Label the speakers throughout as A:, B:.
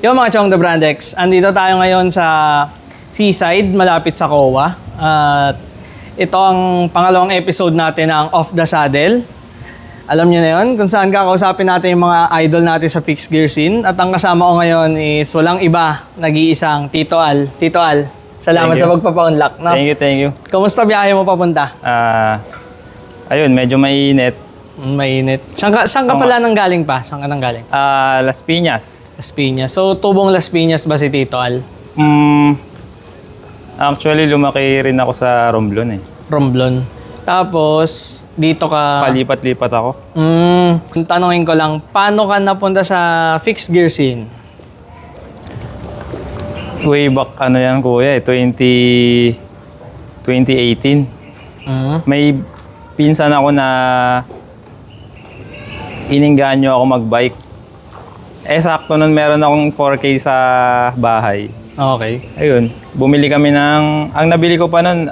A: Yo mga Chong the Brandex, andito tayo ngayon sa Seaside, malapit sa COA. At ito ang pangalawang episode natin ng Off the Saddle. Alam niyo na yun, kung saan kakausapin natin yung mga idol natin sa fixed gear scene. At ang kasama ko ngayon is walang iba, nag-iisang Tito Al. Tito Al, salamat sa pagpapa-unlock. No?
B: Thank you.
A: Kumusta biyahe mo papunta?
B: Ayun, medyo mainit.
A: Mainit. Saan ka pala nang galing pa? Saan ka nang galing?
B: Las Piñas.
A: Las Piñas. So, tubong Las Piñas ba si Tito Al?
B: Actually, lumaki rin ako sa Romblon eh.
A: Romblon. Tapos, dito ka...
B: Palipat-lipat ako.
A: Tanungin ko lang, paano ka napunta sa fixed gear scene?
B: Way back, ano yan kuya, 2018. May pinsan ako na iningganyo ako magbike. Sakto nun meron akong 4K sa bahay.
A: Okay.
B: Ayun, bumili kami ng... Ang nabili ko pa nun,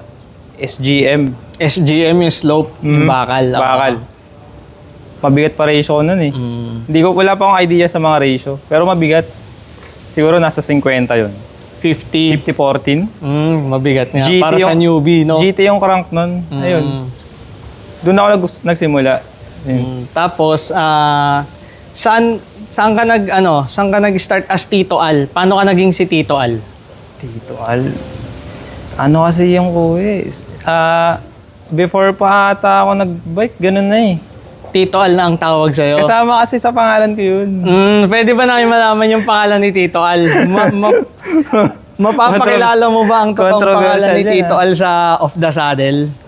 B: SGM.
A: SGM yung slope, yung bakal.
B: Bakal. Mabigat pa ratio ko nun eh. Wala pa akong idea sa mga ratio. Pero mabigat. Siguro nasa 50 yun.
A: 50.
B: 50-14.
A: Mabigat nga.
B: GT
A: Para sa newbie, no?
B: GT yung crank nun. Ayun. Doon ako nagsimula.
A: Tapos, saan ka nag-start as Tito Al? Paano ka naging si Tito Al?
B: Tito Al? Ano kasi yung kuya before pa ata ako nag-bike, ganun na eh.
A: Tito Al na ang tawag sa'yo?
B: Kasama kasi sa pangalan ko yun.
A: Pwede ba namin malaman yung pangalan ni Tito Al? Mapapakilala mo ba ang totoong pangalan ni Tito Al sa Off the Saddle?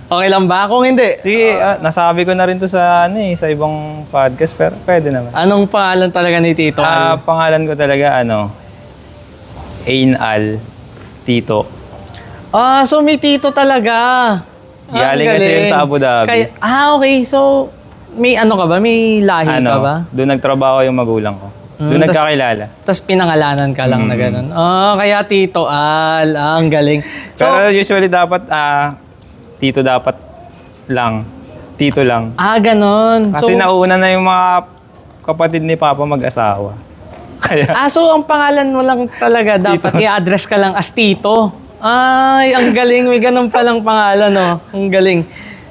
A: Okay lang ba? Kung hindi,
B: sige, nasabi ko na rin to sa sa ibang podcast, pero pwede naman.
A: Anong pangalan talaga ni Tito Al?
B: Pangalan ko talaga, Ain Al Tito.
A: So may Tito talaga.
B: Galing kasi yun sa Abu Dhabi.
A: Okay. So, may ano ka ba? May lahi ka ba?
B: Doon nagtrabaho yung magulang ko. Doon nagkakilala.
A: Tapos pinangalanan ka lang na gano'n. Kaya Tito Al. Ang galing. So,
B: pero usually dapat, Tito dapat lang. Tito lang.
A: Gano'n.
B: Kasi nauna na yung mga kapatid ni Papa mag-asawa. Kaya...
A: so ang pangalan mo lang talaga dapat i-address ka lang as Tito. Ay, ang galing. May ganun palang pangalan, no? Ang galing.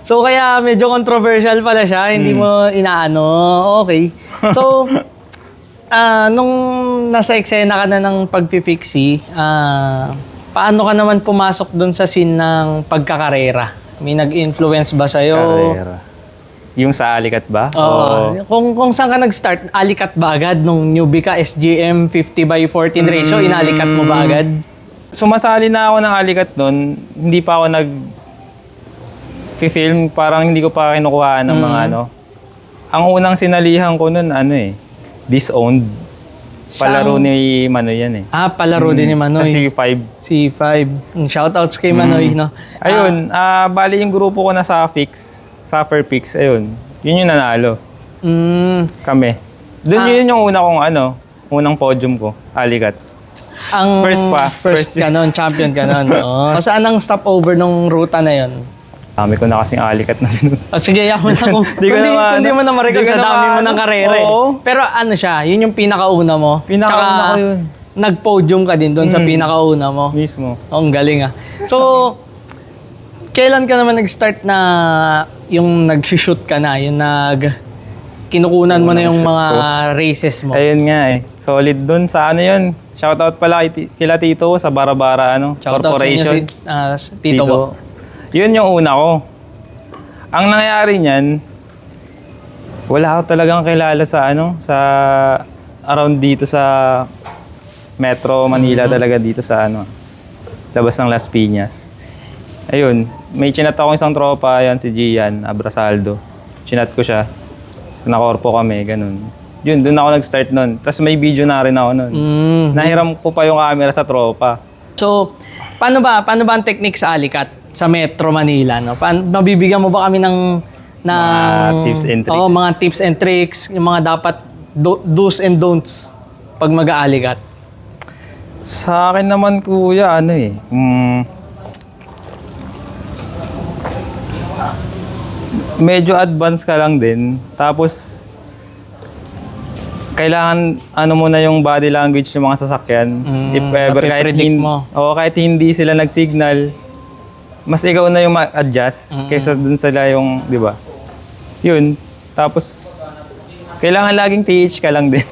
A: So, kaya medyo controversial pala siya. Hindi mo inaano. Okay. So, nung nasa eksena ka na ng pagpipiksi, paano ka naman pumasok dun sa scene ng pagkakarera? May nag-influence ba sa'yo?
B: Karera. Yung sa Alikat ba?
A: Oo. Kung saan ka nag-start, Alikat ba agad? Nung newbie ka, SGM 50/14 ratio, inalikat mo ba agad?
B: Sumasali na ako ng Alikat nun. Hindi pa ako nag-film. Parang hindi ko pa kinukuhaan ng mga Ang unang sinalihan ko nun, Disowned. Palaro ni Manoy yan eh.
A: Palaro din ni Manoy.
B: C5.
A: C5. Shoutouts kay Manoy, no?
B: Ayun, bali yung grupo ko na sa Suffer Pix, ayun. Yun yung nanalo. Kami. Doon yun yung unang podium ko, Alikat.
A: Ang first ka nun, champion ka nun. Saan ang stopover nung ruta na yun?
B: Dami ko na kasing Alikat na binunod.
A: Sige, yaman na kung hindi mo na ma-record sa dami mo ng karera eh. Pero siya, yun yung pinakauna mo.
B: Pinakauna ko yun.
A: Nag-podium ka din doon sa pinakauna mo.
B: Mismo.
A: Ang galing So, kailan ka naman nag-start na yung nag-shoot ka na, yung kinukunan mo na yung mga races mo?
B: Ayun nga solid dun sa yun. Shoutout pala kila Tito sa Barabara Corporation.
A: Tito ko.
B: Yun yung una ko. Ang nangyari niyan, wala ako talagang kilala sa around dito sa Metro Manila talaga dito sa labas ng Las Piñas. Ayun, may chinat ako isang tropa, yan si Gian Abrasaldo. Chinat ko siya. Nakorpo kami, ganun. Yun, doon ako nag-start nun. Tapos may video na rin ako nun. Nahiram ko pa yung camera sa tropa.
A: So, paano ba ang technique sa Alikat sa Metro Manila, no? Mabibigyan mo ba kami ng
B: mga tips and tricks?
A: Mga tips and tricks, yung mga dapat do's and don'ts pag mag-aalikat.
B: Sa akin naman kuya, medyo advance ka lang din. Tapos kailangan ano muna yung body language ng mga sasakyan. If ever
A: napipredict mo.
B: kahit hindi sila nag-signal, mas ikaw na yung ma-adjust kaysa dun sila yung, di ba? Yun. Tapos, kailangan laging TH ka lang din.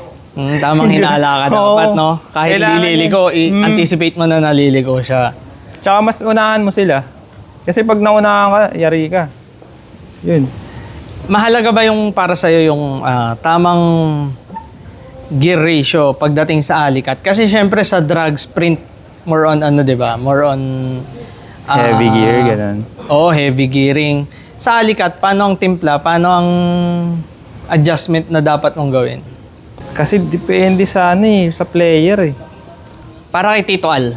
A: Tamang hinala ka dapat,
B: Oo.
A: no? Kahit
B: Kailangan
A: nililigo, anticipate mo na naliligo siya.
B: Tsaka mas unahan mo sila. Kasi pag naunahan ka, yari ka. Yun.
A: Mahalaga ba yung para sa'yo yung tamang gear ratio pagdating sa alikat? Kasi syempre sa drag sprint, more on ano, di ba? More on...
B: Heavy gear, ganun.
A: Oo, heavy gearing. Sa alikat, paano ang timpla? Paano ang adjustment na dapat mong gawin?
B: Kasi depende sa sa player eh.
A: Para kay Tito Al,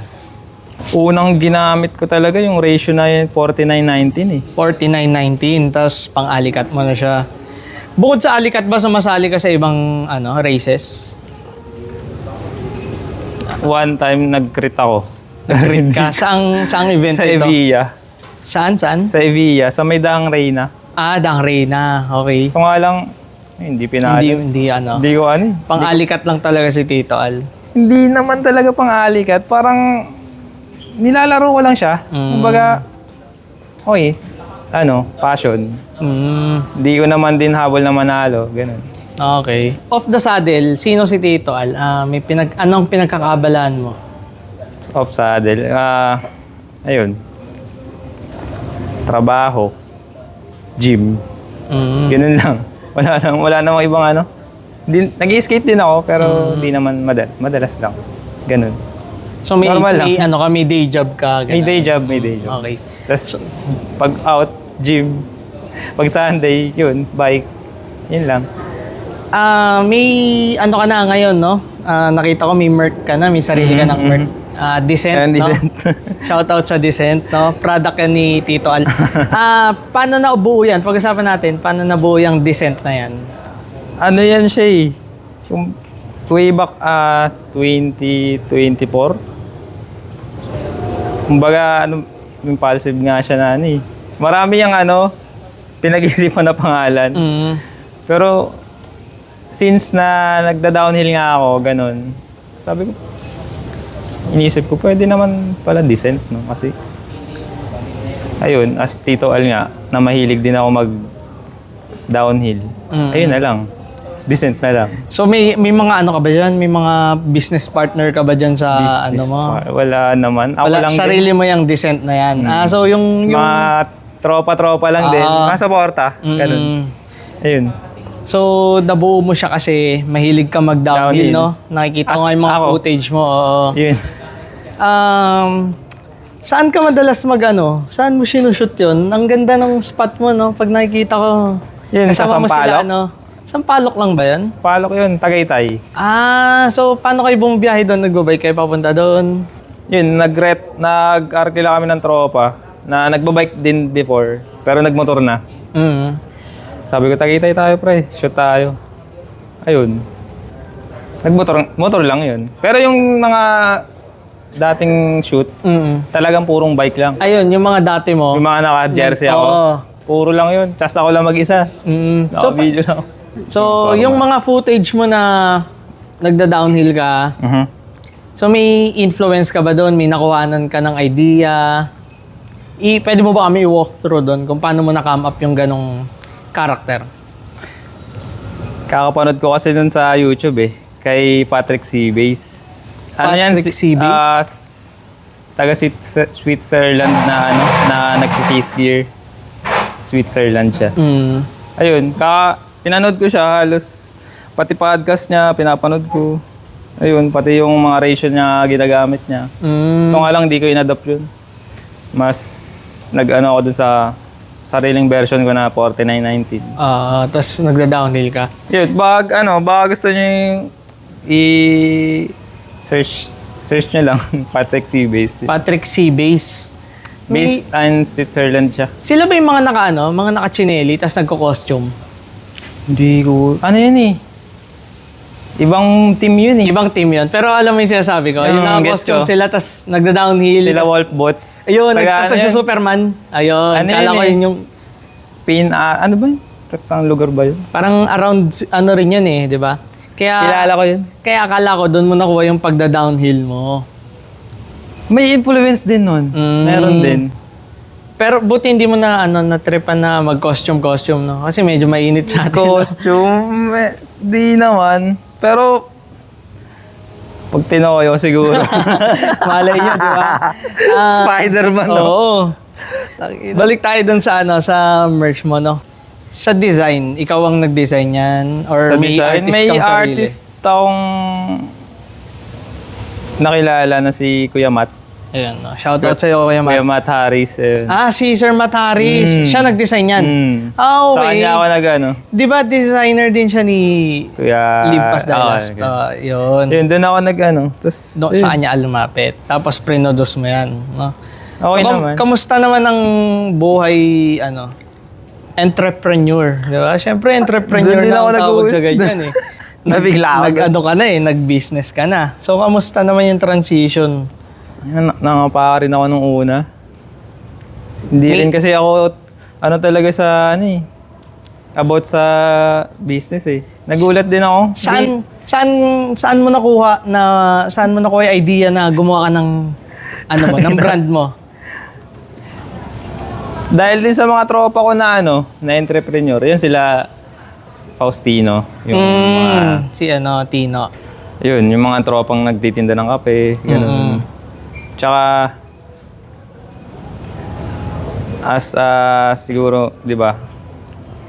B: Unang ginamit ko talaga yung ratio na yun, 49-19 eh.
A: 49-19, tapos pang-alikat mo na siya. Bukod sa alikat ba, sumasali ka sa ibang races?
B: One time nag-crit ako.
A: Nag-crit ka? Saang event
B: Sa
A: ito?
B: Evilla.
A: Saan?
B: Sa Evilla, sa may Daang Reyna.
A: Dang Reyna. Okay.
B: So nga lang, hindi pinalo.
A: Hindi
B: Hindi ko ano eh.
A: Pang-alikat lang talaga si Tito Al.
B: Hindi naman talaga pang-alikat. Parang nilalaro ko lang siya. Kumbaga, okay, passion. Hindi ko naman din habol na manalo. Ganun.
A: Okay. Off the saddle, sino si Tito Al? Anong pinagkakabalaan mo?
B: Off saddle. Ayun. Trabaho. Gym. Ganun lang. Wala namang ibang nag-skate din ako, pero hindi naman madalas lang. Ganun.
A: So may
B: Normal lang.
A: may day job ka?
B: May day job.
A: Okay.
B: Tapos, pag out, gym. Pag Sunday, yun, bike. Yun lang.
A: May ka na ngayon, no? Nakita ko may Merc ka na, may sarili ka ng Merc. Descent, no?
B: Descent.
A: Shoutout sa Descent, no? Product yan ni Tito Al. Paano nabuo yan? Pag-usapan natin, paano nabuo yung Descent na yan?
B: Ano yan siya eh? Yung way back 2024. Kumbaga, impulsive nga siya na eh. Marami yung pinag-isipan na pangalan. Pero, since na nagda-downhill nga ako, ganun, sabi ko, inisip ko, pwede naman pala Descent, no? Kasi, ayun, as Tito Al nga, na mahilig din ako mag-downhill. Ayun na lang. Descent na lang.
A: So may mga ka ba dyan? May mga business partner ka ba dyan sa mo?
B: Wala naman. Ako lang
A: sarili mo yung Descent na yan. So yung
B: mga tropa-tropa lang din. Masuporta. Ganun. Ayun.
A: So nabuo mo siya kasi mahilig ka mag-downhill, no? Nakikita ko nga yung mga footage mo. Oo.
B: Yun.
A: Saan ka madalas Saan mo sinushoot yun? Ang ganda ng spot mo, no? Pag nakikita ko.
B: Yun, sa Sampaloc.
A: Sampaloc lang ba yan?
B: Sampaloc yun, Tagaytay.
A: So paano kayo bumibiyahe doon? Nagbabike kayo papunta doon?
B: Yun, nag-arkila kami ng tropa na nagbabike din before, pero nagmotor na. Sabi ko, Tagaytay tayo pre, shoot tayo. Ayun. Motor lang yun. Pero yung mga dating shoot, talagang purong bike lang.
A: Ayun, yung mga dati mo.
B: Yung mga naka-jersey ako, puro lang yun. Just ako lang mag-isa. Naka-video lang.
A: So, yung mga footage mo na nagda-downhill ka, so may influence ka ba doon? May nakuhanan ka ng idea? Pwede mo ba kami i-walk through doon kung paano mo na-come up yung ganong character?
B: Kakapanood ko kasi dun sa YouTube kay Patrick Seabase.
A: Patrick Seabase?
B: Taga Switzerland na nag-face gear. Switzerland siya. Ayun, pinanood ko siya, halos pati podcast niya, pinapanood ko. Ayun, pati yung mga ratio niya, ginagamit niya. So nga lang, di ko in-adapt yun. Mas ako dun sa sariling version ko na 4919.
A: Tapos nagda-downhill ka.
B: Yun, baka gusto niyo yung search niyo lang, Patrick Seabase.
A: Patrick Seabase.
B: Based in Switzerland siya.
A: Sila ba yung mga mga naka-chinelli, tapos nagko-costume?
B: Hindi ko... Yun Ibang team yun
A: Ibang team yun. Pero alam mo yung sinasabi ko, yung naka-costume sila, tapos nagda-downhill.
B: Sila Wolf Bots.
A: Ayun, tapos nagsa-Superman. Ayun, kala ko yun yung...
B: Spain, ano ba yun? Ang lugar ba yun?
A: Parang around, rin yun di ba?
B: Kilala ko yun.
A: Kaya akala ko doon mo nakuha yung pagda-downhill mo.
B: May influence din nun. Meron din.
A: Pero buti hindi mo na na-tripan na mag-costume, no? Kasi medyo mainit sa atin.
B: Costume, di naman. Pero, pag tinoyo siguro.
A: Malay niyo, di ba?
B: Spider-Man, no?
A: Oo. Balik tayo dun sa sa merch mo, no? Sa design, ikaw ang nag-design yan? Or
B: Sa
A: may
B: design,
A: artist
B: may
A: kang sarili?
B: artist akong nakilala na si Kuya Matt.
A: Ayan, no? Shoutout sa'yo, Kuya Matt.
B: Kuya Matt Harris.
A: Si Sir Matt Harris. Siya nag-design yan.
B: Sa
A: Okay.
B: kanya ako
A: Di ba designer din siya ni
B: Kuya...
A: Live Past the Last? Yun.
B: Yun, doon ako Tapos,
A: Sa kanya lumapit. Tapos prinodos mo yan. No?
B: okay naman.
A: Kamusta naman ang buhay, entrepreneur, di ba? Siyempre, entrepreneur
B: Doon din
A: na
B: ako
A: ang tawag
B: nag-uwi.
A: sa ganyan eh.
B: Nabigla ako.
A: Nag-ano ka na nag-business ka na. So, kamusta naman yung transition?
B: Nangapa rin ako nung una. Hindi rin kasi ako, talaga sa, about sa business eh. Nagulat din ako.
A: Saan mo nakuha yung idea na gumawa ka ng, ng brand mo?
B: Dahil din sa mga tropa ko na na entrepreneur, yan sila Faustino, yung mga
A: Si Tino.
B: yun, yung mga tropang nagtitinda ng kape, ganun. Tsaka siguro, 'di ba?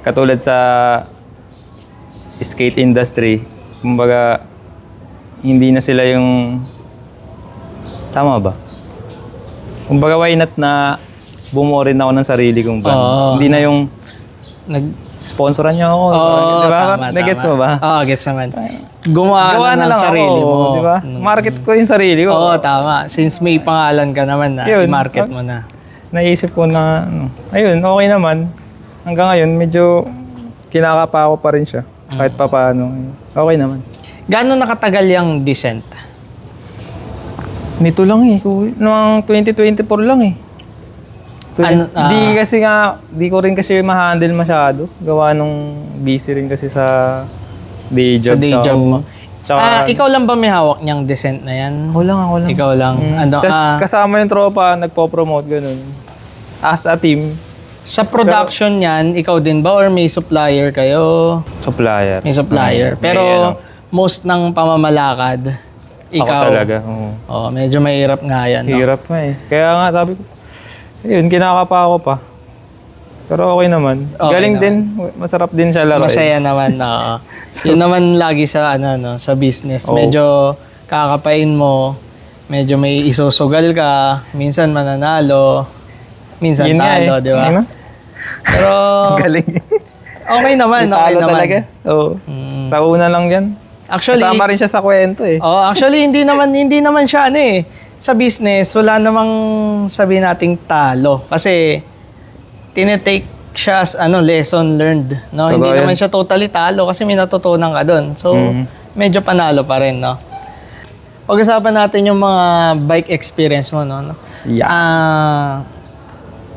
B: Katulad sa skate industry, kumbaga hindi na sila yung tama ba? Kumbaga why not na bumuo rin ako ng sarili kong brand.
A: Oo.
B: Hindi na yung sponsoran niyo ako. Di ba? Nagets mo ba?
A: Oo, gets naman. Gawa na ng sarili mo.
B: Di ba? Market ko yung sarili ko.
A: Oo, tama. Since may pangalan ka naman na,
B: Yun.
A: i-market mo na.
B: Naisip ko na, ayun, okay naman. Hanggang ngayon, medyo kinakapa ko pa rin siya. Kahit pa paano. Okay naman.
A: Gano'n nakatagal yung Descent?
B: Nito lang eh. Noong 2024 lang eh. Di ko rin kasi ma-handle masyado. Gawa nung busy rin kasi sa day job.
A: Sa day job mo.
B: Tsaka,
A: Ikaw lang ba may hawak niyang Descent na yan?
B: ako lang.
A: Ikaw lang.
B: Tapos kasama yung tropa, nagpo-promote ganun. As a team.
A: Sa production yan, ikaw din ba or may supplier kayo?
B: Supplier.
A: May supplier. Pero most ng pamamalakad, ikaw.
B: Ako talaga.
A: Medyo mahirap nga yan. No?
B: Hirap nga eh. Kaya nga sabi ko, yun, kinakapa ako pa. Pero okay naman.
A: Okay
B: Galing
A: naman.
B: din. Masarap din siya laro.
A: Masaya naman. Yun naman lagi sa sa business. Medyo kakapain mo, medyo may isusugal ka, minsan mananalo, minsan
B: Yun nga
A: talo,
B: eh.
A: di ba?
B: Ano?
A: Pero
B: Galing.
A: okay naman, okay
B: Talo
A: naman.
B: talaga. Oo. Sa una lang yan.
A: Actually,
B: Kasama rin siya sa kwento eh.
A: actually hindi naman siya sa business, wala namang sabihin nating talo. Kasi, tinetake siya as lesson learned. No? Hindi
B: Totoo
A: naman
B: yan.
A: siya totally talo kasi may natutunan ka doon. So, medyo panalo pa rin, no? Pag-usapan natin yung mga bike experience mo, no?
B: Yeah.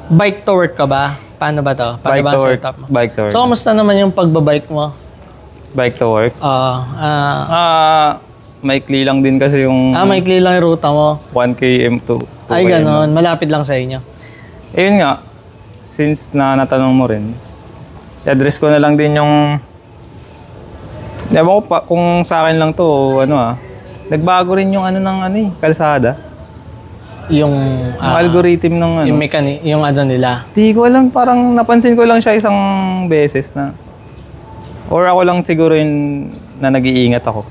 A: Bike to work ka ba? Paano ba to? Paano
B: Bike
A: ba
B: to
A: ang
B: work.
A: setup mo?
B: Bike to work.
A: So, kamusta naman yung pagbabike mo?
B: Bike to work. Maikli lang din kasi yung
A: Maikli lang yung ruta mo.
B: 1 km to 2
A: Ay,
B: km.
A: ganon. Malapit lang sa inyo.
B: Ayun nga, since natanong mo rin, i-address ko na lang din yung... Ewan ko pa, kung sa akin lang to, nagbago rin yung kalsada.
A: Yung
B: Yung algorithm ng
A: yung yung nila.
B: Di ko alam, parang napansin ko lang siya isang beses na... Or ako lang siguro yung na nag-iingat ako.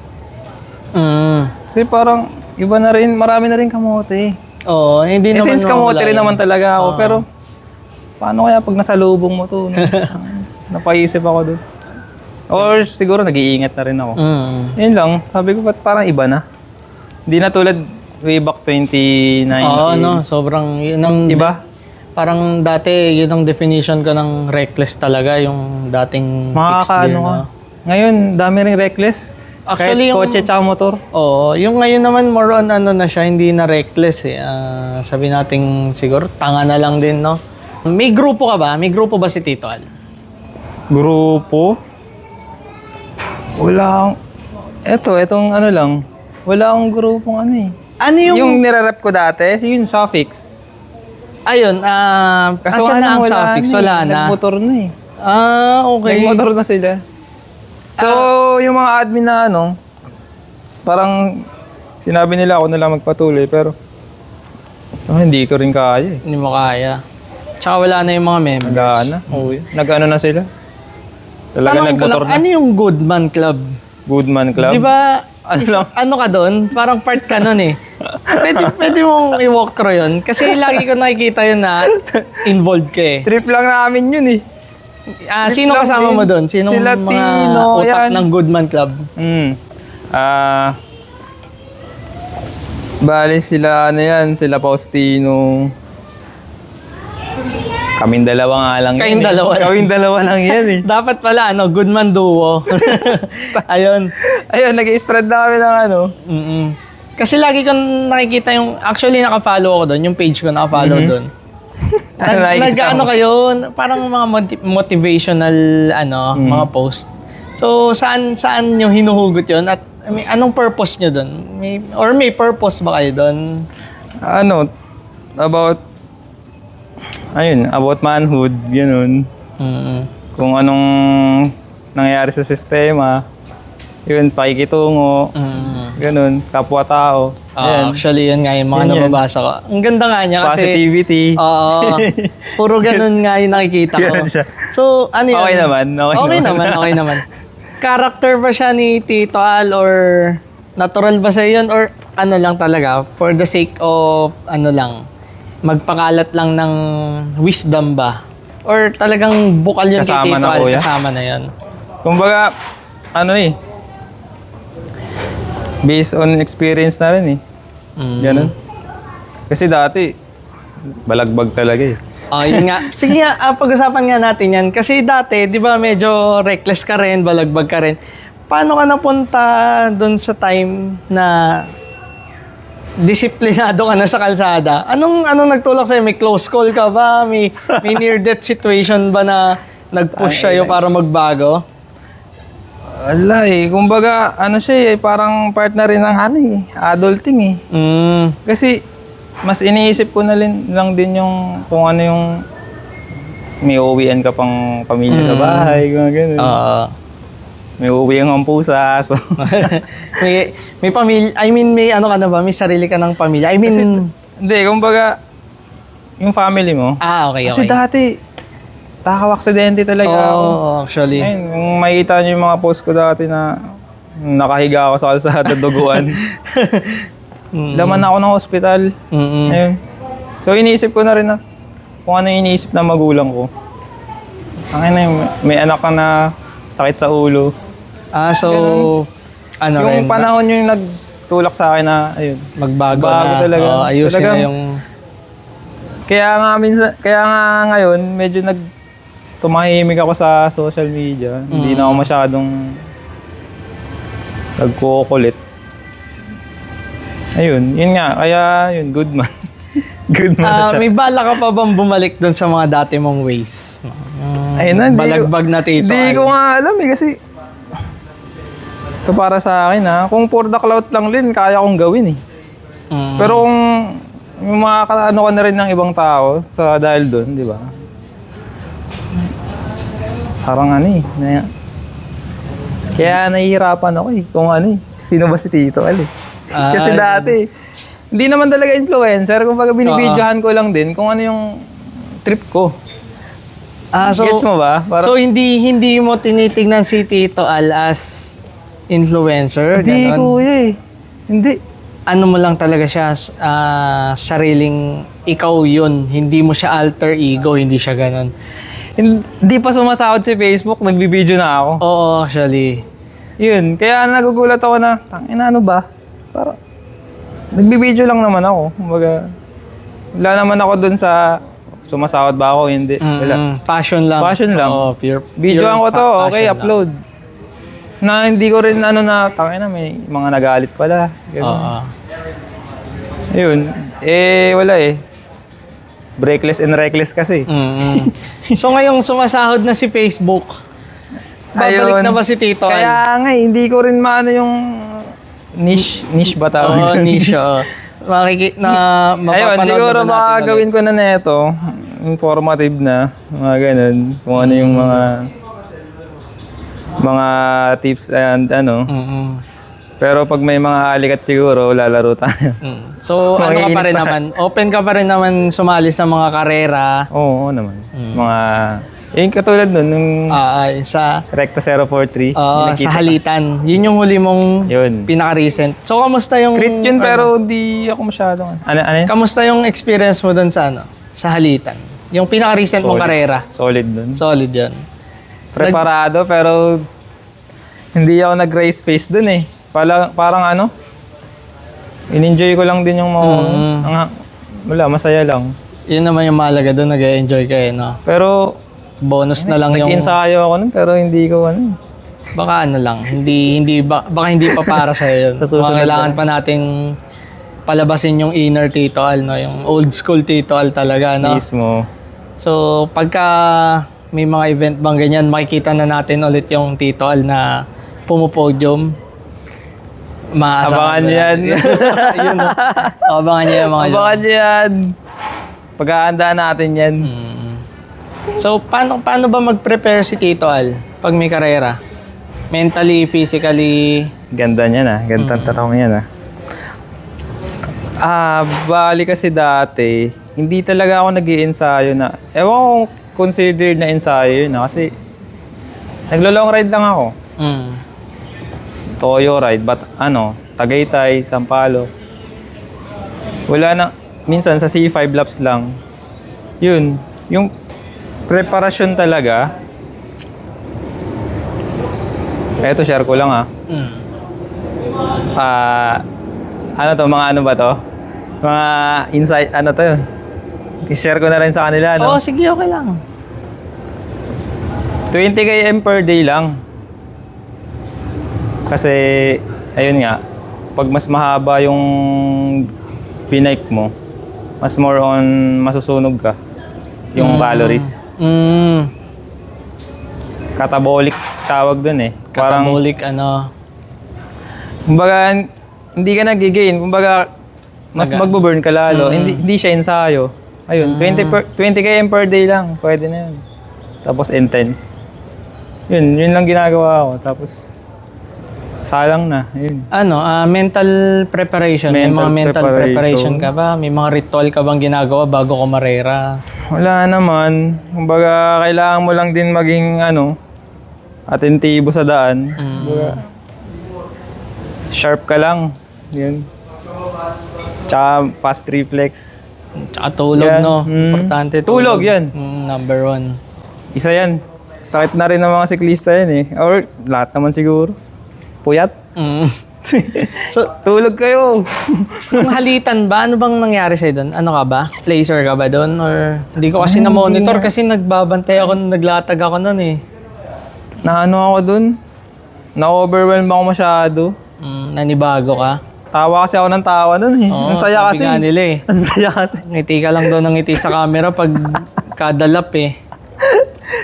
B: Kasi parang iba na rin, marami na rin kamote.
A: Oo, hindi naman
B: Since kamote rin naman talaga ako, pero paano kaya pag nasa lubong mo to? Napaisip ako doon. Or siguro nag-iingat na rin ako. Yun lang, sabi ko ba't parang iba na? Hindi na tulad way back 2019.
A: Oo, sobrang yun ang
B: Iba?
A: Parang dati yun ang definition ko ng reckless talaga, yung dating fixed gear,
B: Makakaano ka.
A: no?
B: Ngayon, dami ring reckless.
A: Actually,
B: Kahit kotse tsaka motor.
A: Oo, yung ngayon naman more on na siya, hindi na reckless eh. Sabi nating siguro tanga na lang din, no? May grupo ka ba? May grupo ba si Tito Al?
B: Grupo? Wala. Etong ano lang. Wala akong grupong ano eh.
A: Ano
B: Yung nire-rep ko dati, yun, Suffix.
A: Ayun,
B: Kaso
A: asan na ang
B: wala
A: suffix?
B: na eh.
A: Wala na.
B: Nagmotor na eh.
A: Okay.
B: Nagmotor na sila. So, yung mga admin na ano, parang sinabi nila ako na lang magpatuloy, pero hindi ko rin kaya eh.
A: Hindi mo kaya. Tsaka wala na yung mga members.
B: Wala na. Nag-ano na sila. Talaga
A: Tanong ko
B: nagmotor
A: lang,
B: na.
A: ano yung Goodman Club?
B: Goodman Club.
A: Di ba,
B: Ano lang?
A: ano ka doon? Parang part ka nun eh. Pwede mong i-walk through yun. Kasi lagi ko nakikita yun na involved ka eh.
B: Trip lang namin yun eh.
A: Sino
B: lang
A: kasama
B: din.
A: mo doon? Sinong
B: Sila
A: mga
B: Tino,
A: utak
B: yan.
A: ng Goodman Club?
B: Bali sila, ano yan, sila Faustino. Kaming dalawa nga lang
A: Kayong
B: yan
A: dalawa
B: eh.
A: lang.
B: Kaming dalawa lang yan eh.
A: Dapat pala, Goodman Duo. Ayun.
B: Ayun, nag-i-spread na kami ng ano.
A: Mm-mm. Kasi lagi kong nakikita yung, actually nakafollow ako doon, yung page ko nakafollow doon. Nag-ano kayo, parang mga motivational mga post. So saan yung hinuhugot yun at anong purpose nyo doon? May purpose ba kayo doon?
B: Ano, about manhood, ganun. Kung anong nangyayari sa sistema, yun, pakikitungo, ganun, kapwa-tao.
A: Actually, yan nga yung mga
B: Yan.
A: nababasa ko. Ang ganda nga niya kasi...
B: Positivity.
A: Oo. Puro ganun nga yung nakikita ko.
B: Ganun siya.
A: So, ano yun?
B: Okay naman.
A: Okay naman. Character ba siya ni Tito Al or natural ba sa yun or ano lang talaga for the sake of magpakalat lang ng wisdom ba? Or talagang bukal yun kay
B: Kasama
A: Tito
B: na,
A: Al,
B: kuya?
A: kasama na yun?
B: Kumbaga, based on experience na rin eh. Ganun. Kasi dati, balagbag talaga eh.
A: Yun nga. Sige nga, pag-usapan nga natin yan. Kasi dati, di ba, medyo reckless ka rin, balagbag ka rin. Paano ka napunta doon sa time na disiplinado ka na sa kalsada? Anong nagtulak sa'yo? May close call ka ba? May near-death situation ba na nag-push sa'yo para magbago?
B: Wala eh. Kumbaga, siya eh, parang part na rin ng adulting eh. Kasi, mas iniisip ko na lang din yung kung ano yung may uuwian ka pang pamilya sa bahay, gano'n. May uuwian kang pusa, so...
A: may pamilya, may ano ka na ba? May sarili ka ng pamilya?
B: Hindi, kumbaga, yung family mo.
A: Okay.
B: Kasi dati, takaw-aksidente talaga ako.
A: Actually.
B: Ayun, kung makikita niyo yung mga post ko dati na nakahiga ako sa kalsada, duguan. Laman ako ng hospital. Ayun. So, iniisip ko na rin na kung ano yung iniisip na magulang ko. May anak ka na sakit sa ulo. Yung panahon yung nagtulak sa akin na, ayun,
A: magbago
B: bago
A: na.
B: talaga.
A: Ayusin
B: Talagang,
A: na yung...
B: Kaya nga ngayon, medyo tumahimik ako sa social media. Hindi na ako masyadong nagkukulit. Ayun, yun nga. Kaya yun, good man. Good man na siya.
A: May bala ka pa bang bumalik doon sa mga dati mong ways?
B: Ayun na,
A: Balagbag na Tito
B: Hindi
A: Al.
B: ko nga alam kasi ito para sa akin kung for the clout lang din, kaya kong gawin eh. Pero kung yung makakaano ka na rin ng ibang tao dahil doon, di ba? Parang kaya nahihirapan ako eh. Kung sino ba si Tito Al eh. Kasi dati, hindi naman talaga influencer. Kung baga binibidyohan ko lang din kung ano yung trip ko. Gets mo ba?
A: So hindi mo tinitingnan si Tito Al as influencer?
B: Hindi,
A: ganon?
B: kuya eh. Hindi.
A: Ano mo lang talaga siya, sariling ikaw yun. Hindi mo siya alter ego, hindi siya ganon.
B: Hindi pa sumasahod si Facebook, nagbibideo na ako.
A: Oo, actually.
B: Yun, kaya nagugulat ako na, ano ba? Para nagbibideo lang naman ako. Kumbaga, wala naman ako dun sa sumasahod ba ako, hindi. Wala.
A: Passion lang.
B: Passion lang.
A: Oo, pure
B: Videoan ko to, okay,
A: passion
B: upload. Na hindi ko rin may mga nagalit pala.
A: Oo.
B: Ayun, wala eh. Breakless and reckless kasi.
A: So ngayong sumasahod na si Facebook, Babalik
B: Ayun.
A: na ba si Tito Al?
B: Kaya nga, hindi ko rin maano yung niche ba tawag?
A: Oo, niche, oo.
B: Ayun,
A: Mapapanood
B: siguro
A: na ba
B: baka
A: natin
B: gawin ko na neto, informative na, mga ganun, kung ano yung mga tips and ano.
A: Mm-mm.
B: Pero pag may mga alikat siguro, lalaro tayo.
A: Mm. So, ano ka pa
B: Mangiinis
A: rin
B: pa.
A: naman? Open ka pa rin naman sumali sa mga karera.
B: Oo naman. Mga, yung katulad nun, nung
A: Sa
B: Recta 043,
A: sa Halitan. Yun yung huli mong
B: Yun.
A: pinaka-recent. So, kamusta yung...
B: Crit yun, pero di ako masyadong, ano yun?
A: Kamusta yung experience mo doon sa ano? Sa Halitan? Yung pinaka-recent mong karera.
B: Solid dun.
A: Solid yun.
B: Preparado, pero hindi ako nag-race pace dun eh. Parang ano, in-enjoy ko lang din yung wala, masaya lang.
A: Yun naman yung mahalaga doon. Nag-enjoy ka eh, no?
B: Pero,
A: Bonus na lang yung...
B: nag-ensayo ako nun, pero hindi ko ano.
A: Baka ano lang. Baka hindi pa para sa'yo yun.
B: Sa susunod
A: Kailangan pa nating palabasin yung inner Tito Al, no? Yung old school Tito Al talaga, no?
B: Mismo.
A: So, pagka may mga event bang ganyan, makikita na natin ulit yung Tito Al na pumupodium.
B: Abangan yan.
A: Yun, no? Abangan niya yung mga
B: Abangan yan. Paghahandaan natin yan.
A: So, paano ba mag-prepare si Tito Al pag may karera? Mentally, physically?
B: Ganda niyan Ganda tanong yan bali kasi dati, hindi talaga ako nag-i-ensayo na. Ewan ko considered na ensayo yun kasi naglo-long ride lang ako. Toyo ride, but Tagaytay, Sampalo. Wala na, minsan sa C5 laps lang. Yun, yung preparasyon talaga. Eto, share ko lang mga ano ba to? Mga insight, to? I-share ko na rin sa kanila,
A: Oo, sige, okay lang.
B: 20 km per day lang. Kasi, ayun nga, pag mas mahaba yung binike mo, mas more on masusunog ka. Yung calories. Catabolic tawag dun eh.
A: Catabolic,
B: Kumbaga, hindi ka nag-gain. Kumbaga, mas magbo-burn ka lalo. Hindi siya ensayo. Ayun, 20 km per day lang. Pwede na yun. Tapos intense. Yun lang ginagawa ko. Tapos, salang na. Yun.
A: Mental preparation. May mga mental preparation ka ba? May mga ritual ka bang ginagawa bago ko marera?
B: Wala naman. Kumbaga, kailangan mo lang din maging atentibo sa daan. Kumbaga, sharp ka lang. Yun. Tsaka fast reflex.
A: Tsaka tulog,
B: Yan.
A: no? Importante
B: Tulog, yan.
A: Number one.
B: Isa yan. Sakit na rin ng mga siklista yan eh. Or lahat naman siguro. Puyat. So, tulog kayo.
A: Yung Halitan ba? Ano bang nangyari sa'yo doon? Ano ka ba? Placer ka ba doon? Or hindi ko kasi na-monitor kasi nagbabantay ako, naglatag ako noon eh.
B: Ako dun. Na-overwhelm ako masyado.
A: Nanibago ka?
B: Tawa kasi ako ng tawa dun eh.
A: Oo,
B: Ang saya
A: sabi
B: kasi.
A: nga nila eh.
B: Ang saya kasi.
A: Ngiti ka lang doon ng ngiti sa camera pag kadalap eh.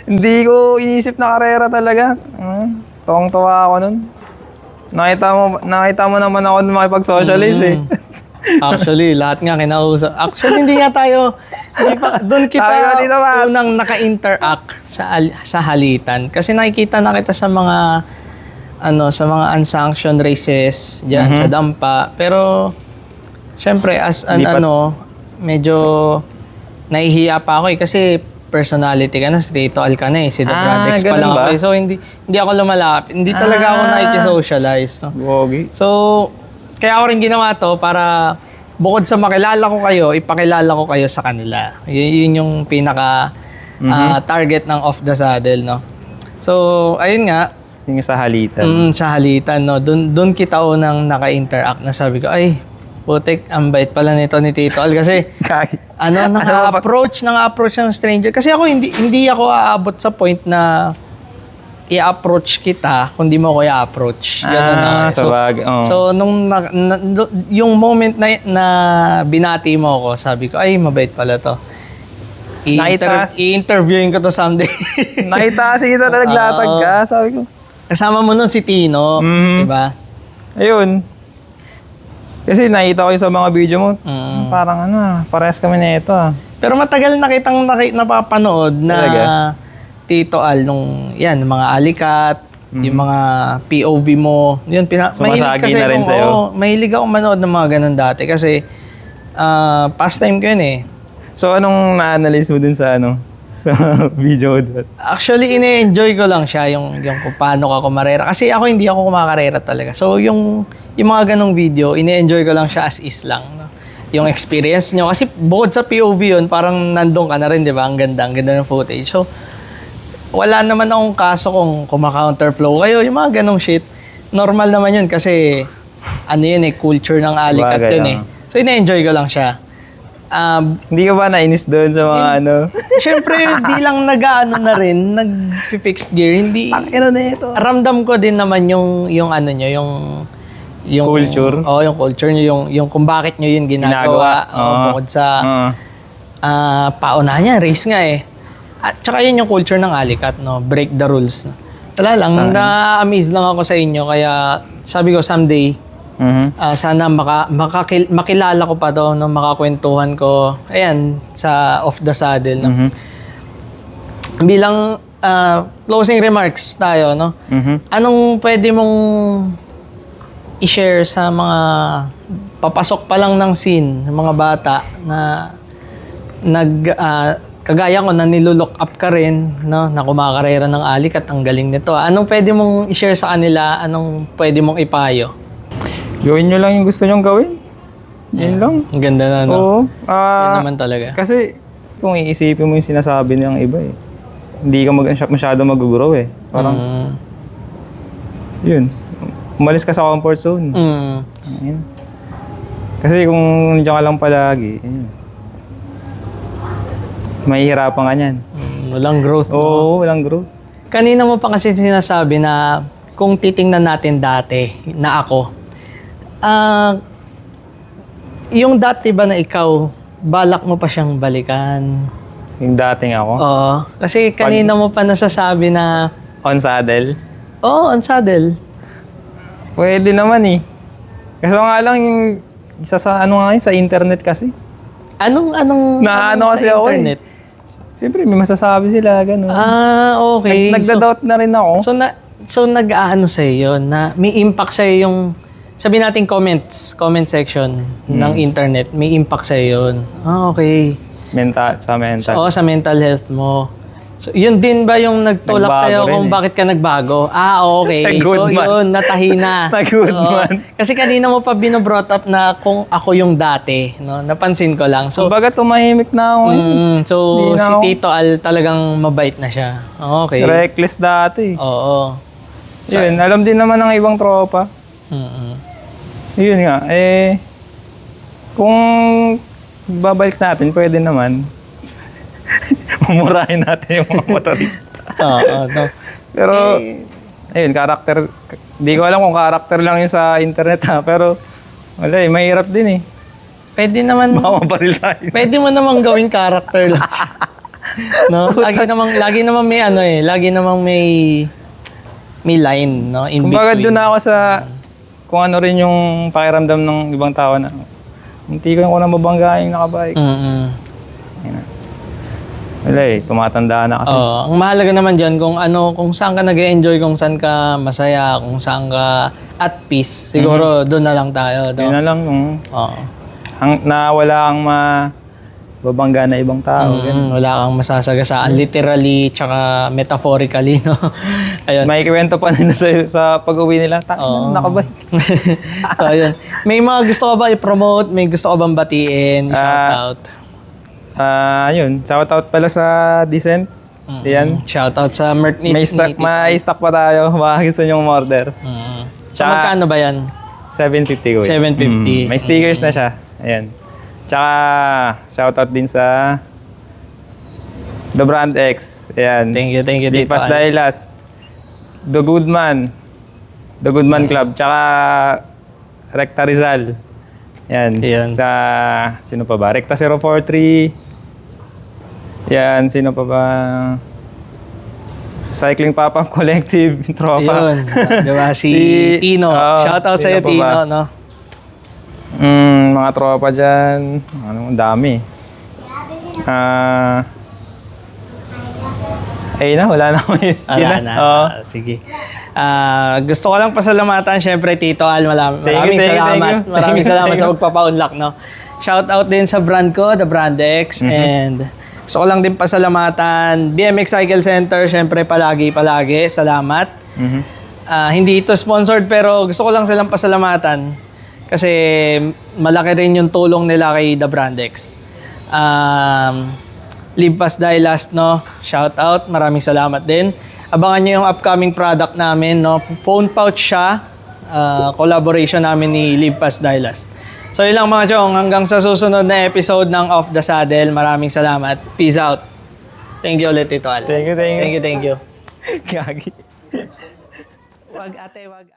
B: Hindi ko inisip na karera talaga. Tuwang-tuwa ako nun. Nakita mo naman ako nung makipag-socialize eh.
A: Actually, lahat nga kinausap. Actually, hindi nga tayo, doon kita unang naka-interact sa Halitan. Kasi nakikita na kita sa mga, sa mga unsanctioned races dyan sa Dampa. Pero, syempre, medyo nahihiya pa ako eh. Kasi personality ka na, si Tito Al ka na eh. Si The Bradex pa lang ako eh. So, hindi ako lumalapit. Hindi talaga ako nakikisocialize. No?
B: Gogi.
A: So, kaya ako rin ginawa to para bukod sa makilala ko kayo, ipakilala ko kayo sa kanila. Yun yung pinaka target ng Off the Saddle, no? So, ayun nga.
B: Yung sa Halitan.
A: Sa Halitan, no? Doon kita unang naka-interact na sabi ko, ay, putik, ang bait pala nito ni Tito Al. Kasi, naka-approach ng stranger. Kasi ako, hindi ako aabot sa point na i-approach kita kung di mo ko i-approach. Ganun na. So, nung yung moment na binati mo ako, sabi ko, ay, mabait pala to.
B: Nakita-
A: I-interviewin ko to someday.
B: Nakita kasi kita na naglatag ka. Sabi ko,
A: Kasama mo nun si Tino,
B: Mhm.
A: di ba?
B: ayun. Kasi nakita ko yung sa mga video mo,
A: Mm.
B: parang parehas kami na ito
A: Pero matagal na kitang napapanood na
B: Talaga?
A: Tito Al nung yan, mga alikat, yung mga POV mo. Yun,
B: Sumasagi na rin sa'yo.
A: Mahilig ako manood ng mga ganun dati kasi pastime ko yun eh.
B: So anong na-analyze mo dun sa sa video mo dun?
A: Actually, ine-enjoy ko lang siya yung kung paano ka kumarera. Kasi ako hindi ako kumakarera talaga. So yung mga ganong video, ine-enjoy ko lang siya as is lang. No? Yung experience nyo. Kasi bukod sa POV yun, parang nandun ka na rin, di ba? Ang ganda ng footage. So, wala naman akong kaso kung kumaka-counterflow kayo. Yung mga ganong shit, normal naman yun kasi yun eh, culture ng alikat
B: Bagay
A: yun eh.
B: lang.
A: So, ine-enjoy ko lang siya.
B: Hindi ka ba nainis doon sa mga
A: Siyempre, di lang nag-fixed gear, hindi.
B: Ano na ito?
A: Ramdam ko din naman yung
B: Culture?
A: Oo, yung culture nyo, yung kung bakit nyo yun ginagawa. Oo, bukod sa pauna niya, race nga eh. At saka yun yung culture ng alikat, no? Break the rules. No? Wala lang, na-amaze lang ako sa inyo. Kaya sabi ko someday, sana makilala ko pa to, no? Makakwentuhan ko. Ayan, sa Off the Saddle. No? Bilang closing remarks tayo, no? Anong pwede mong i-share sa mga papasok pa lang ng scene, ng mga bata na kagaya ko na nilulook up ka rin, no? Na kumakarera ng alikat, ang galing nito. Anong pwede mong i-share sa kanila? Anong pwede mong ipayo?
B: Gawin nyo lang yung gusto nyong gawin. Yun lang.
A: Ang ganda na, no?
B: Oo.
A: Yun naman talaga.
B: Kasi kung iisipin mo yung sinasabi ng iba hindi ka masyado mag-grow Parang, yun. Umalis ka sa comfort zone. Ayun. Kasi kung nandiyan ka lang palagi, mahihirapan ka niyan.
A: Walang growth. No?
B: Oo, walang growth.
A: Kanina mo pa kasi sinasabi na kung titingnan natin dati na ako, yung dati ba na ikaw, balak mo pa siyang balikan?
B: Yung dating ako.
A: Oo. Kasi kanina mo pa nasasabi na,
B: On saddle.
A: on saddle.
B: Pwede naman Kasi nga lang yung isa sa sa internet kasi.
A: Anong
B: Naano kasi
A: sa
B: ako
A: internet?
B: Siyempre may masasabi sila ganun.
A: Okay.
B: Nagda-doubt na rin ako.
A: So nag-aano sa iyo na may impact sa yung sabi natin comment section ng internet, may impact sa yun. Okay.
B: Sa mental.
A: Oo, sa mental health mo. So, yun din ba yung nagtulak
B: Nagbago
A: sa'yo
B: rin
A: kung bakit ka nagbago? Okay.
B: Good
A: So,
B: man.
A: yun, natahina.
B: Good
A: Oo.
B: man.
A: Kasi kanina mo pa binobrought up na kung ako yung dati. No? Napansin ko lang. So,
B: Kumbaga tumahimik na ako.
A: so
B: Di na
A: si
B: ako-
A: Tito Al talagang mabait na siya. Okay.
B: Reckless dati.
A: Oo.
B: Yun, alam din naman ng ibang tropa.
A: Mm-mm.
B: Yun nga, kung babalik natin, pwede naman. Mumurahin natin yung mga motorista.
A: Oo. No.
B: Pero, ayun, karakter, di ko alam kung karakter lang yun sa internet pero wala mahirap din
A: Pwede naman,
B: Baka mabaril tayo.
A: pwede mo namang gawing character lang. No? Lagi namang may lagi namang may line, no? In
B: Kumbaga
A: between.
B: doon ako sa, kung ano rin yung pakiramdam ng ibang tao na, hindi ko na mabangga yung nakabike. Wala tumatanda na kasi.
A: Ang mahalaga naman dyan kung saan ka nag-enjoy, kung saan ka masaya, kung saan ka at peace. Siguro doon na lang tayo.
B: Yun na lang,
A: Oo.
B: na wala kang babangga na ibang tao. ganun.
A: Wala kang masasagasaan. Literally, tsaka metaphorically, no? Ayun.
B: May kwento pa nila sa pag-uwi nila. Nakabike.
A: So, ayun. May mga gusto ka ba i-promote? May gusto ka bang batiin? Shoutout?
B: Yun. Shoutout pala sa Decent. Yan.
A: Shoutout sa Merc
B: May stock pa tayo. Baka gusto nyong order.
A: So, magkano ba yan?
B: 750 ko.
A: 750.
B: May stickers na siya. Ayan. Tsaka, shoutout din sa The Brand X. Ayan.
A: Thank you.
B: Di Pas Dailas. The Goodman Club. Tsaka, Recta Rizal. Ayan.
A: Ayan.
B: Sa, sino pa ba? Recta 043. Yan, sino pa ba? Cycling Pop-Up Collective, tropa.
A: Yun. Diba? Si Tino.
B: Oo,
A: Shoutout sa'yo,
B: sino pa ba?
A: Tino, no?
B: Mga tropa dyan. Ano, ang dami. Wala na ako.
A: Wala na.
B: Oo.
A: Sige. Gusto ko lang pasalamatan, syempre, Tito Al. Maraming
B: Thank you.
A: salamat. Maraming salamat sa magpapa-unlock, no? Shoutout din sa brand ko, The Brand X. And gusto ko lang din pasalamatan, BMX Cycle Center, syempre, palagi. Salamat. Hindi ito sponsored, pero gusto ko lang silang pasalamatan. Kasi malaki rin yung tulong nila kay The Brand X. Live Fast Die Last, no? Shout out, maraming salamat din. Abangan nyo yung upcoming product namin, no? Phone pouch siya. Collaboration namin ni Live Fast Die Last. So yun lang mga chong, hanggang sa susunod na episode ng Off the Saddle. Maraming salamat. Peace out. Thank you ulit, Tito Al.
B: Thank you.
A: Thank you.
B: Gagi.
A: Wag ate, wag.